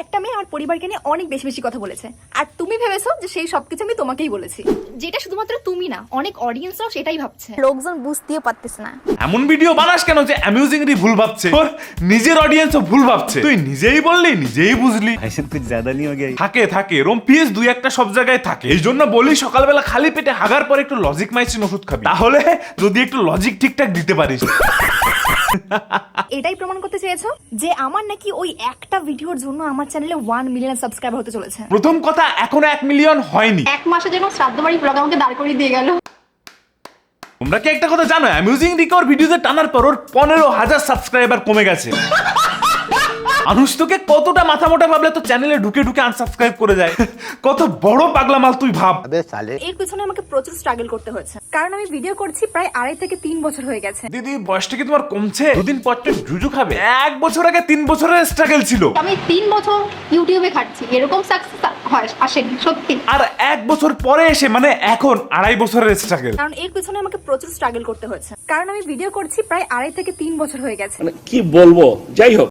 একটা মেয়ে আমার পরিবারকে নিয়ে অনেক বেশি বেশি কথা বলেছে, আর তুমি ভেবেছো যে সেই সবকিছু আমি তোমাকেই বলেছি, যেটা শুধুমাত্র তুমি না, অনেক অডিয়েন্সরাও সেটাই ভাবছে। লোকজন বুঝতেও পারতেছে না। এমন ভিডিও বানাস কেন যে অ্যামিউজিংলি ভুল ভাবছে, তোর নিজের অডিয়েন্সও ভুল ভাবছে, তুই নিজেই বললি নিজেই বুঝলি। ऐसा कुछ ज्यादा नहीं हो गया? থাকে এরম পিস দুই একটা সব জায়গায় থাকে। এই জন্য বলি সকালবেলা খালি পেটে হাগার পর একটু লজিক মাইসিন ওষুধ খাবি, তাহলে যদি একটু লজিক ঠিকঠাক দিতে পারিস। এটাই প্রমাণ করতে চেয়েছো যে আমার নাকি ওই একটা ভিডিওর জন্য আমার চ্যানেলে 1 মিলিয়ন সাবস্ক্রাইবার হতে চলেছে। প্রথম কথা, এখনো 1 মিলিয়ন হয়নি। এক মাসে যেন শ্রাদ্ধ বাড়ি ব্লগ আমাকে দাঁড় করিয়ে দিয়ে গেল। তোমরা কি একটা কথা জানো, অ্যামিউজিং রিকভার ভিডিওতে টানার পর ওর 15,000 সাবস্ক্রাইবার কমে গেছে। মানুষ তোকে কতটা মাথা মোটা ভাবলে তো চ্যানেলে ঢুকে ঢুকে আনসাবস্ক্রাইব করে যায়। কত বড় পাগলা মাল তুই ভাব। এর পিছনে আমাকে প্রচুর স্ট্রাগল করতে হয়েছে, কারণ আমি ভিডিও করছি প্রায় 2.5 থেকে 3 বছর হয়ে গেছে। দিদি বয়সটা কি তোমার কমছে? দুদিন পর তো জুজু খাবে। 1 বছর আগে 3 বছরের স্ট্রাগল ছিল। আমি 3 বছর ইউটিউবে খাটছি, এরকম সাকসেস আসেনি সত্যি। আর 1 বছর পরে এসে মানে এখন 2.5 বছরের স্ট্রাগল। কারণ এর পিছনে আমাকে প্রচুর স্ট্রাগল করতে হয়েছে, কারণ আমি ভিডিও করছি প্রায় 2.5 থেকে 3 বছর হয়ে গেছে। কি বলবো, যাই হোক।